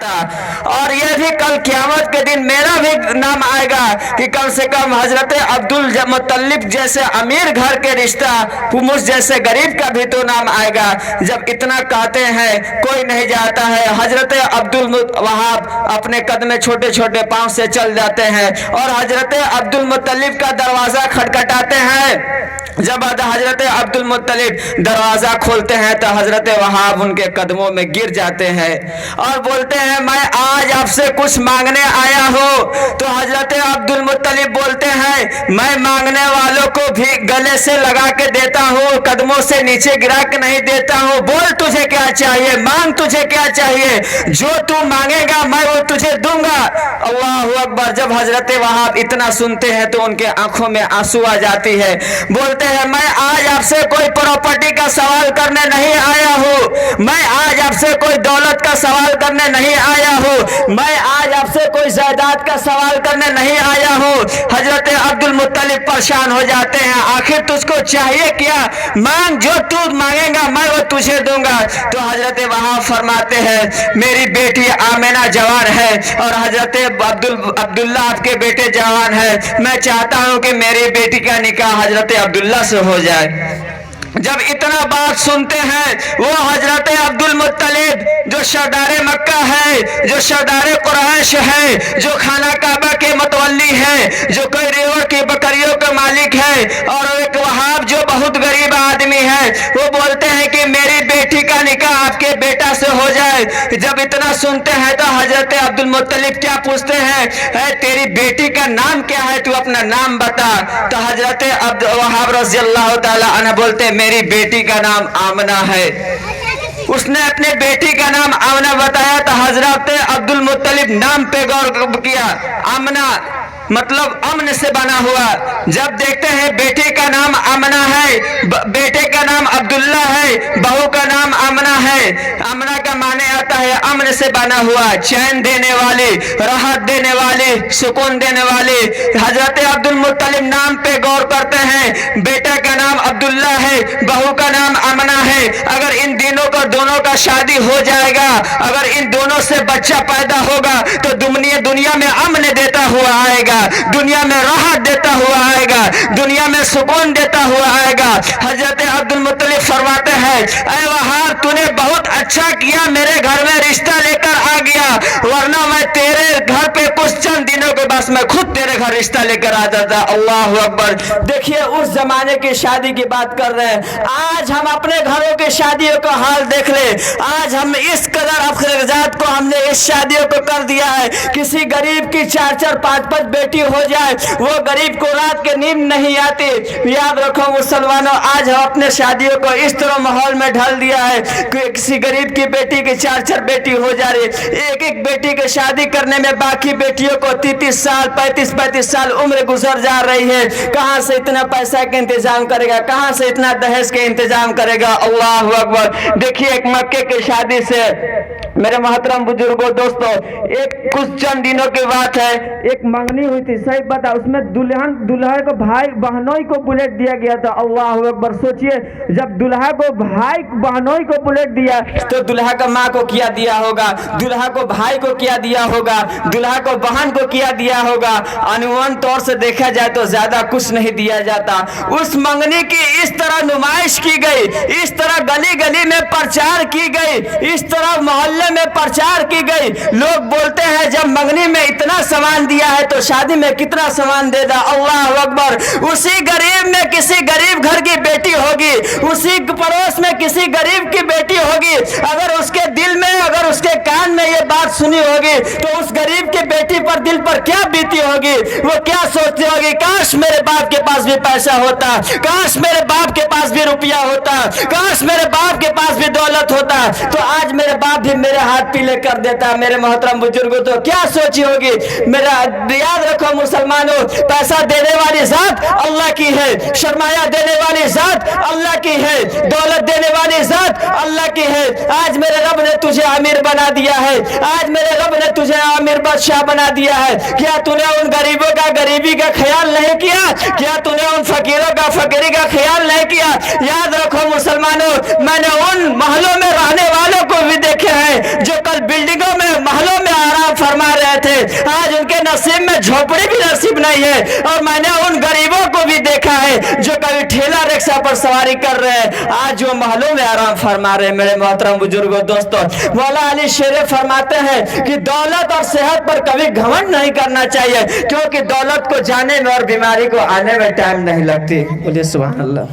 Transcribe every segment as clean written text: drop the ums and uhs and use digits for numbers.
होता, और ये भी कल क़यामत के दिन मेरा भी नाम आएगा कि कम से कम हजरत अब्दुल मुत्तलिब जैसे अमीर घर के रिश्ता मुझ जैसे गरीब का भी तो नाम आएगा। जब इतना कहते हैं कोई नहीं जाता है, हजरत अब्दुल वहाब अपने कदम छोटे छोटे पांव से चल जाते हैं और हजरत अब्दुल मुत्तलिब का दरवाजा खटखटाते हैं। जब हजरत अब्दुल मुत्तलिब दरवाजा खोलते हैं तो हजरत वहाब उनके कदमों में गिर जाते हैं और बोलते हैं मैं आज आपसे कुछ मांगने आया हूँ। तो हजरत अब्दुल मुत्तलिब बोलते हैं मैं मांगने वालों को भी गले से लगा के देता हूँ, कदमों से नीचे गिरा के नहीं देता हूँ। बोल तुझे क्या चाहिए, मांग तुझे क्या चाहिए, जो तू मांगेगा मैं वो तुझे दूंगा। अल्लाहु अकबर। जब हजरत वहाब इतना सुनते हैं तो उनके आंखों में आंसू आ जाती है। बोलते हैं मैं आज आपसे कोई प्रॉपर्टी का सवाल करने नहीं आया हूँ, मैं आज आपसे कोई दौलत का सवाल करने नहीं आया हूँ, मैं आज आपसे कोई जायदाद का सवाल करने नहीं आया हूँ। हजरत अब्दुल मुत्तलिब परेशान हो जाते हैं, आखिर तुझको चाहिए क्या, मांग, जो तू मांगेगा मैं वो तुझे दूंगा। तो हजरत वहाब फरमाते हैं मेरी बेटी आमिना जवान है और हजरत अब्दुल्ला आपके बेटे जवान है, मैं चाहता हूँ कि मेरी बेटी का निकाह हजरत अब्दुल्ला से हो जाए। जब इतना बात सुनते हैं वो हजरत अब्दुल मुत्तलिब जो सरदार मक्का है, जो सरदार कुरैश है, जो खाना काबा के मतवल्ली है, जो कई रेवड़ की बकरियों का मालिक है, और एक वहाब जो बहुत गरीब आदमी है, वो बोलते हैं कि मेरी बेटी का निकाह आपके बेटा से हो जाए। जब इतना सुनते हैं तो हजरत अब्दुल मुत्तलिब क्या पूछते हैं, तेरी बेटी का नाम क्या है, तू अपना नाम बता। तो हजरत वहाब रज़ी अल्लाह ताला अन्हु बोलते मेरी बेटी का नाम आमना है। उसने अपने बेटी का नाम आमना बताया तो हजरत अब्दुल मुत्तलिब नाम पे गौर किया। आमना मतलब अमन से बना हुआ। जब देखते हैं बेटी का नाम आमना है, बेटे का नाम अब्दुल्ला है, बहू का नाम आमना है। आमना का माने आता है अमन से बना हुआ, चैन देने वाली, राहत देने वाली, सुकून देने वाली। हजरत अब्दुल मुत्तलिब नाम पे गौर करते हैं, बेटे का नाम अब्दुल्ला है, बहू का नाम आमना है। अगर इन दोनों का शादी हो जाएगा, अगर इन दोनों से बच्चा पैदा होगा तो दुनिया में अमन देता हुआ आएगा, दुनिया में राहत देता हुआ आएगा, दुनिया में सुकून देता हुआ आएगा। हजरत अब्दुल मुत्तलिब फरमाते हैं ऐ वहाब तूने बहुत अच्छा किया, मेरे घर में रिश्ता लेकर आ गया, वरना मैं तेरे घर पे कुछ चंद दिनों के बाद मैं खुद तेरे घर रिश्ता लेकर आ जाता। अल्लाहु अकबर। देखिए उस जमाने की शादी की बात कर रहे हैं, आज हम अपने घरों की शादियों का हाल देख ले। आज हम इस कदर अखराजात को हमने इस शादियों को कर दिया है, किसी गरीब की 4-4 5-5 बेटी हो जाए वो गरीब को रात के नींद नहीं आती। याद रखो मुसलमानों, आज हम अपने शादियों को इस तरह माहौल में ढाल दिया है कि किसी गरीब की बेटी की 4-4 बेटी हो जा रही, एक बेटी की शादी करने में बाकी बेटियों को 33 साल 35 साल उम्र गुजर जा रही है। कहां से इतना पैसा का इंतजाम करेगा, कहां से इतना दहेज के इंतजाम करेगा। अल्लाहु अकबर। देखिए एक मक्के की शादी से मेरे मोहतरम बुजुर्गों दोस्तों, एक कुछ चंद दिनों की बात है, एक मंगनी हुई थी, सही बता, उसमें दुल्हा को भाई बहनोई को बुलेट दिया गया था। अल्लाहु अकबर। सोचिए जब दुल्हा को भाई बहनोई को बुलेट दिया तो दुल्हा का माँ को क्या दिया होगा, दुल्हा को भाई को क्या दिया होगा, दुल्हा को बहन को क्या दिया होगा। अनुमान तौर से देखा जाए तो ज्यादा कुछ नहीं दिया जाता। उस मंगनी की इस तरह नुमाइश की गई, इस तरह गली गली में प्रचार की गई, इस तरह मोहल्ले में प्रचार की गई। लोग बोलते हैं जब मंगनी में इतना सामान दिया है तो शादी में कितना सामान दे दा। अल्लाह अकबर। उसी गरीब में किसी गरीब घर की बेटी होगी, उसी पड़ोस में किसी गरीब की बेटी होगी, अगर उसके दिल में, अगर उसके कान में ये बात सुनी होगी तो उस गरीब की बेटी पर दिल पर क्या बीती होगी, वो क्या सोचती होगी, काश मेरे बाप के पास भी पैसा होता, काश मेरे बाप के पास भी रुपया होता, काश मेरे बाप के पास भी दौलत होता, तो आज मेरे बाप भी मेरे हाथ पीले कर देता। मेरे मोहतरम बुजुर्गों तो क्या सोची होगी। मेरा याद रखो मुसलमानों, पैसा देने वाली जात अल्लाह की है, सरमाया देने वाली जात अल्लाह की है, दौलत देने वाली जात अल्लाह की है। आज मेरे रब ने तुझे अमीर बना दिया है, आज मेरे रब ने तुझे अमीर बादशाह बना दिया है। क्या तूने उन गरीबों का गरीबी का ख्याल नहीं किया, क्या तूने उन फकीरों का फकीरी का ख्याल नहीं किया। याद रखो मुसलमानों, मैंने उन महलों में रहने वालों को भी देखे हैं जो कल बिल्डिंगों में महलों में नसीब में झोपड़ी भी नसीब नहीं है। और मैंने उन गरीबों को भी देखा है जो कभी ठेला रिक्शा पर सवारी कर रहे हैं, आज वो महलों में आराम फरमा रहे हैं। मेरे मोहतरम बुजुर्गों दोस्तों, मौला अली शेर फरमाते हैं कि दौलत और सेहत पर कभी घमंड नहीं करना चाहिए, क्योंकि दौलत को जाने में और बीमारी को आने में टाइम नहीं लगती। बोलिए सुभान अल्लाह।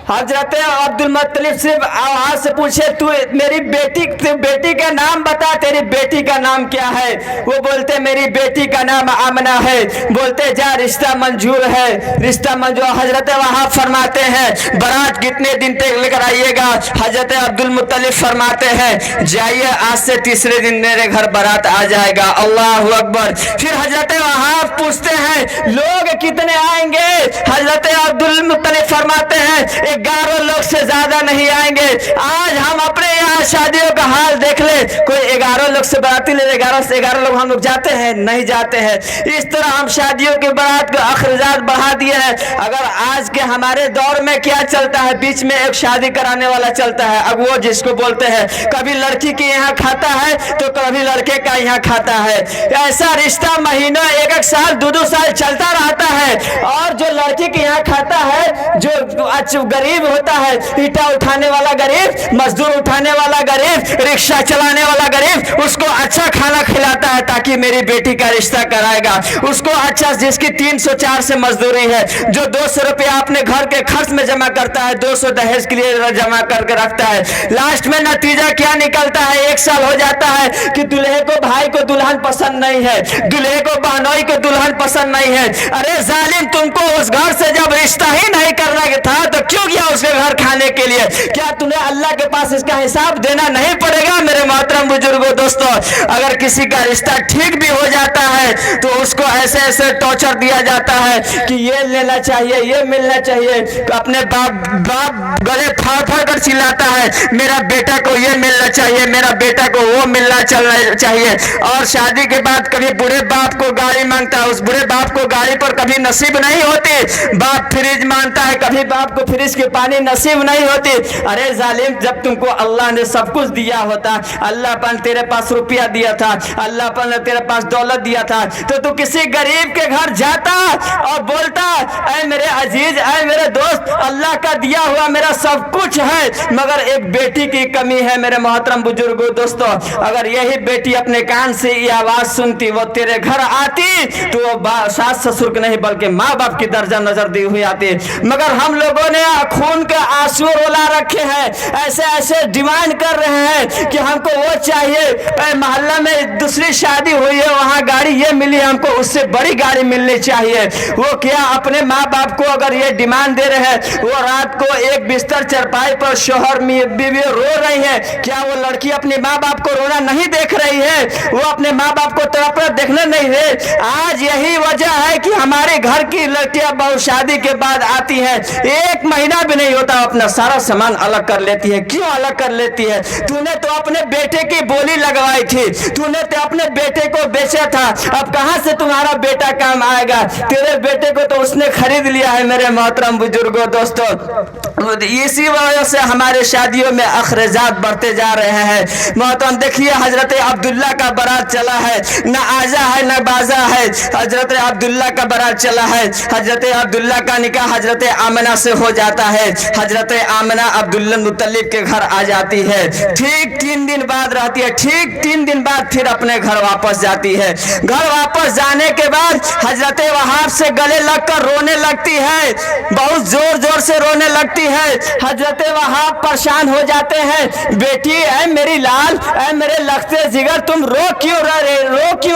हजरत अब्दुल मुत्तलिब सिर्फ आवाज से पूछे, तू मेरी बेटी का नाम बता, तेरी बेटी का नाम क्या है? वो बोलते मेरी बेटी का नाम आमना है। बोलते जा रिश्ता मंजूर है, रिश्ता मंजूर। हजरत वहाब फरमाते हैं बारात कितने दिन तक लेकर आइएगा? हजरत अब्दुल मुत्तलिब फरमाते हैं जाइए, आज से तीसरे दिन मेरे घर बारात आ जाएगा। अल्लाह अकबर। फिर हजरत वहाब पूछते हैं लोग कितने आएंगे? हजरत अब्दुल मुत्तलिब फरमाते हैं 11 लोग से ज्यादा नहीं आएंगे। आज हम अपने यहाँ शादियों का हाल देख ले, कोई 11 लोग से बाराती ले, 11 से 11 लोग हम लोग जाते हैं, नहीं जाते हैं। इस तरह हम शादियों के बारात का अखराजात बढ़ा दिए हैं। अगर आज के हमारे दौर में क्या चलता है, बीच में एक शादी कराने वाला चलता है, अब वो जिसको बोलते हैं कभी लड़की के यहाँ खाता है तो कभी लड़के का यहाँ खाता है। ऐसा रिश्ता महीनों, एक साल, 2 साल चलता रहता है। और जो लड़की के यहाँ खाता है, जो गरीब होता है, ईटा उठाने वाला गरीब, मजदूर उठाने वाला गरीब, रिक्शा चलाने वाला गरीब, उसको अच्छा खाना खिलाता है ताकि मेरी बेटी का रिश्ता कराएगा। उसको अच्छा, जिसकी 300-4 से मजदूरी है, जो 200 रुपया अपने घर के खर्च में जमा करता है, 200 दहेज के लिए जमा करके रखता है। लास्ट में नतीजा क्या निकलता है? 1 साल हो जाता है कि दूल्हे को भाई को दुल्हन पसंद नहीं है, दूल्हे को बहनोई को दुल्हन पसंद नहीं है। अरे जालिम, तुमको उस घर से जब रिश्ता ही नहीं करना था तो क्यों गया उसके घर खाने के लिए? क्या तुम्हें अल्लाह के पास इसका हिसाब देना नहीं पड़ेगा? मेरे मोहतरम बुजुर्गों दोस्तों, अगर किसी का रिश्ता ठीक भी हो जाता है तो उसको ऐसे ऐसे टॉर्चर दिया जाता है कि ये लेना चाहिए, ये मिलना चाहिए। अपने बाप गले फाड़ फाड़ कर चिल्लाता है मेरा बेटा को ये मिलना चाहिए, मेरा बेटा को वो मिलना चाहिए। और शादी के बाद कभी बूढ़े बाप को गाड़ी मांगता है, उस बूढ़े बाप को गाड़ी पर कभी नसीब नहीं होती। बाप फ्रिज मांगता है, कभी बाप को फ्रिज के पानी नसीब नहीं होती। अरे जालिम, जब तुमको अल्लाह ने सब कुछ दिया होता, अल्लाह पर तेरे पास रुपया दिया था, अल्लाह पर तेरे पास दौलत दिया था, तो तू किसी गरीब के घर जाता और बोलता ऐ मेरे अजीज, ऐ मेरे दोस्त, अल्लाह का दिया हुआ मेरा सब कुछ है, मगर एक बेटी की कमी है। मेरे मोहतरम बुजुर्गों दोस्तों, अगर यही बेटी अपने कान से ये आवाज सुनती, वो तेरे घर आती, तो वो सास ससुर के नहीं बल्कि माँ बाप की दर्जा नजर दी हुई आती। मगर हम लोगों ने खून के आंसू रुला रखे हैं, ऐसे ऐसे डिमांड कर रहे हैं कि हमको वो चाहिए। मोहल्ला में दूसरी शादी हुई है, वहाँ गाड़ी ये मिली, हमको उससे बड़ी गाड़ी मिलनी चाहिए। वो क्या अपने माँ बाप को अगर ये डिमांड दे रहे हैं, वो रात को एक बिस्तर चरपाई पर शोहर बीवी रो रही है, क्या वो लड़की अपने माँ बाप को रोना नहीं देख रही है? वो अपने माँ बाप को तरफ देखने नहीं दे। आज यही वजह है कि हमारे घर की लड़कियां बहुत शादी के बाद आती है, 1 महीना भी नहीं होता अपना सारा सामान अलग कर लेती है। क्यों अलग कर लेती है? तूने तो अपने बेटे की बोली लगवाई थी, तूने तो अपने बेटे को बेचा था, अब कहां से तुम्हारा बेटा काम आएगा? तेरे बेटे को तो उसने खरीद लिया है। मेरे मोहतरम बुजुर्गों दोस्तों, इसी वजह से हमारे शादियों में अखराजात बढ़ते जा रहे हैं। मोहतरम देखिए, हजरत अब्दुल्ला का बारात चला है, न आजा है न बाजा है। हजरत अब्दुल्ला का बारात चला है, हजरत अब्दुल्ला का निकाह हजरत आमना से हो जाता है। हजरत आमना अब्दुल मुत्तलिब के घर आ जाती है, ठीक 3 दिन बाद रहती है, ठीक 3 दिन बाद फिर अपने घर वापस जाती है। घर वापस जाने के बाद हजरत वहाब से गले लगकर रोने लगती है, बहुत जोर जोर से रोने लगती है। हजरत वहाब परेशान हो जाते हैं, बेटी ऐ मेरी लाल, ऐ मेरे लखते जिगर, तुम रो क्यों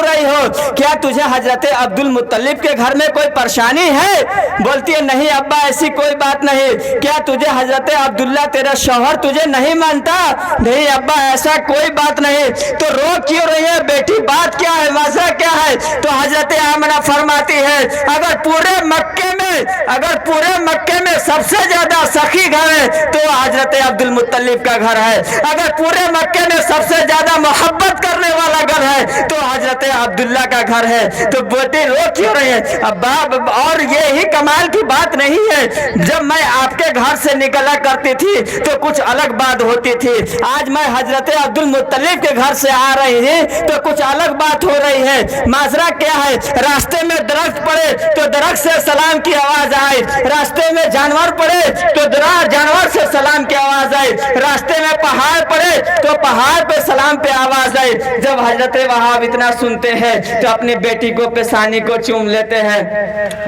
रही हो? क्या तुझे हजरत अब्दुल मुत्तलिब के घर में कोई परेशानी है? बोलती है नहीं अब्बा, ऐसी कोई बात नहीं। क्या तुझे हजरत अब्दुल्ला तेरा शौहर तुझे नहीं मानता? नहीं अब्बा, ऐसा कोई बात नहीं। तो रो क्यों रही है बेटी, बात क्या है, वजह क्या है? तो हजरत आमना फरमाती है अगर पूरे मक्के में सबसे ज्यादा सखी घर है तो हजरत अब्दुल मुत्तलिब का घर है। अगर पूरे मक्के में सबसे ज्यादा मोहब्बत करने वाला घर है तो हजरत अब्दुल्ला का घर है। तो बेटी रो क्यों रही है अब्बा? और ये ही कमाल की बात नहीं है, जब मैं आपके घर से निकला करती थी तो कुछ अलग बात होती थी। आज मैं हजरत अब्दुल मुत्तलिब मुत्तलिब के घर से आ रही थी तो कुछ अलग बात हो रही है। माजरा क्या है, रास्ते में दरख्त पड़े तो दरख्त से सलाम की आवाज आए, रास्ते में जानवर पड़े तो जानवर से सलाम की आवाज आई, रास्ते में पहाड़ पड़े तो पहाड़ पे सलाम पे आवाज आई। जब हजरत वहाब इतना सुनते हैं तो अपनी बेटी को पेशानी को चूम लेते हैं,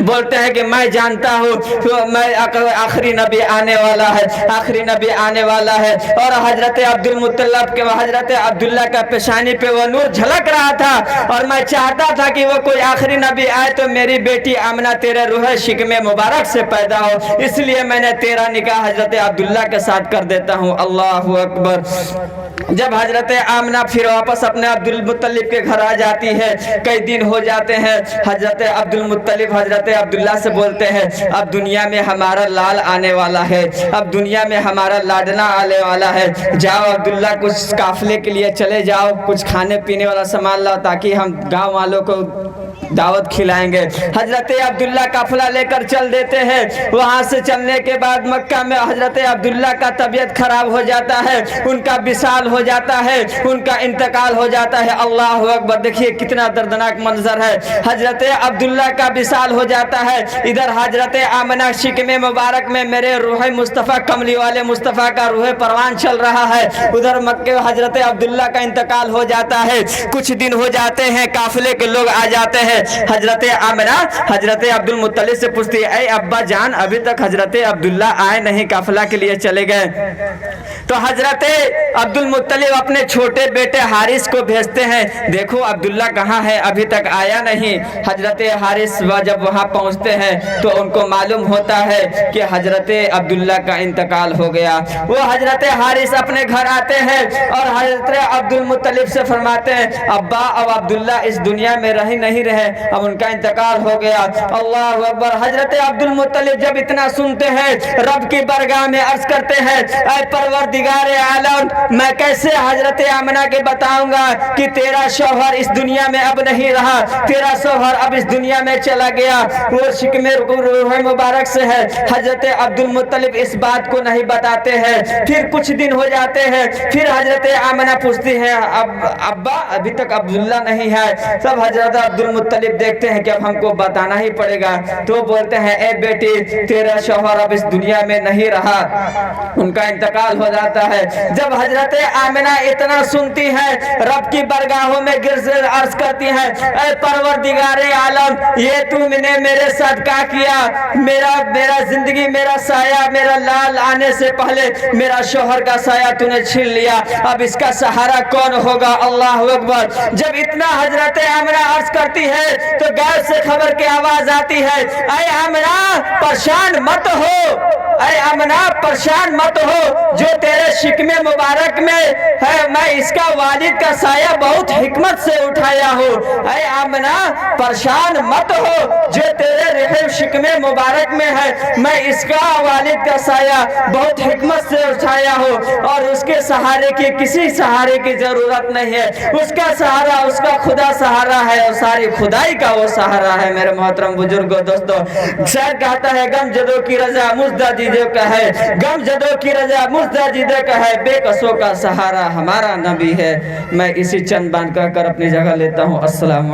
बोलते हैं कि मैं जानता हूँ तो मैं आखिरी नबी आने वाला है, आखिरी नबी आने वाला है। और हजरत अब्दुल मुत्तलिब के हजरत अब्दुल्ला का पेशानी पे वो नूर झलक रहा था और मैं चाहता था कि वो कोई आखिरी नबी आए तो मेरी बेटी आमना तेरे रूह शिकमे मुबारक से पैदा हो, इसलिए मैंने तेरा निकाह हजरत अब्दुल्ला के साथ कर देता हूँ। अल्लाहु अकबर। जब हजरत आमना फिर वापस अपने अब्दुल मुत्तलिब के घर आ जाती है, कई दिन हो जाते हैं, हजरत अब्दुल मुत्तलिब हजरत अब्दुल्ला से बोलते हैं अब दुनिया में हमारा लाल आने वाला है, अब दुनिया में हमारा लाडना आने वाला है, जाओ अब्दुल्ला कुछ काफले के लिए चले जाओ, कुछ खाने पीने वाला सामान लाओ ताकि हम गांव वालों को दावत खिलाएंगे। हजरत अब्दुल्ला काफिला लेकर चल देते हैं। वहां से चलने के बाद मक्का में हजरत अब्दुल्ला का तबीयत खराब हो जाता है, उनका विशाल हो जाता है, उनका इंतकाल हो जाता है। अल्लाह अकबर। देखिए कितना दर्दनाक मंजर है, हजरत अब्दुल्ला का विशाल हो जाता है, इधर हजरत आमना शिकमे मुबारक में मेरे रूह मुस्तफ़ा कमली वाले मुस्तफ़ा का रूह परवान चल रहा है, उधर मक्के हजरत अब्दुल्ला का इंतकाल हो जाता है। कुछ दिन हो जाते हैं, काफिले के लोग आ जाते हैं। हजरत आमना हजरत अब्दुल मुत्तलिब से पूछती है ऐ अब्बा जान अभी तक हजरत अब्दुल्ला आए नहीं, काफिला के लिए चले गए। तो हजरत अब्दुल मुत्तलिब अपने छोटे बेटे हारिस को भेजते हैं, देखो अब्दुल्ला कहाँ है, अभी तक आया नहीं। हजरत हारिस जब वहां पहुंचते हैं तो उनको मालूम होता है कि हजरत अब्दुल्ला का इंतकाल हो गया। वो हजरत हारिस अपने घर आते हैं और हजरत अब्दुल मुत्तलिब से फरमाते हैं अब्बा अब अब्दुल्ला इस दुनिया में रह नहीं रहे, अब उनका इंतकाल हो गया। अल्लाह अकबर। हजरत अब्दुल मुत्तलिब जब इतना सुनते हैं रब की बरगाह में अर्ज करते हैं ऐ परवरदिगारे आलम मैं कैसे हजरत आमना के बताऊंगा कि तेरा शौहर इस दुनिया में अब नहीं रहा, तेरा शौहर अब इस दुनिया में चला गया, वो शिकमे रूह मुबारक से है। हजरत अब्दुल मुत्तलिब इस बात को नहीं बताते हैं। फिर कुछ दिन हो जाते हैं, फिर हजरत आमना पूछती है अब्बा अभी तक अब्दुल्ला नहीं है। सब हजरत अब्दुल मुत्तलिब देखते हैं कि अब हमको बताना ही पड़ेगा, तो बोलते हैं ए बेटी तेरा शौहर अब इस दुनिया में नहीं रहा, उनका इंतकाल हो जाता है। जब हजरत आमिना इतना सुनती है रब की बरगाहों में गिर से अर्ज करती है ऐ परवरदिगारे आलम ये तुमने मेरे साथ क्या किया, मेरा जिंदगी मेरा साया मेरा लाल आने से पहले मेरा शौहर का साया तूने छीन लिया, अब इसका सहारा कौन होगा। अल्लाह अकबर। जब इतना हजरत आमिना अर्ज करती है तो गैर से खबर की आवाज आती है ऐ आमिना परेशान मत हो, ऐ आमिना परेशान मत हो, जो तेरे शिकमे मुबारक में है मैं इसका वालिद का साया बहुत हिकमत से उठाया हूँ। ऐ आमिना परेशान मत हो, जो तेरे रहम शिकमे मुबारक में है मैं इसका वालिद का साया बहुत हिकमत से उठाया हूँ और उसके सहारे की किसी सहारे की जरूरत नहीं है, उसका सहारा उसका खुदा सहारा है और सारी खुदाई का वो सहारा है। मेरे मोहतरम बुजुर्गो दोस्तों, शायद कहता है गम जदों की रजा मुझदा दीदे का है, गम जदों की रजा मुझदा दीदे का है, बेकसों का सहारा हमारा नबी है। मैं इसी चंद बांध कर अपनी जगह लेता हूँ। अस्सलाम।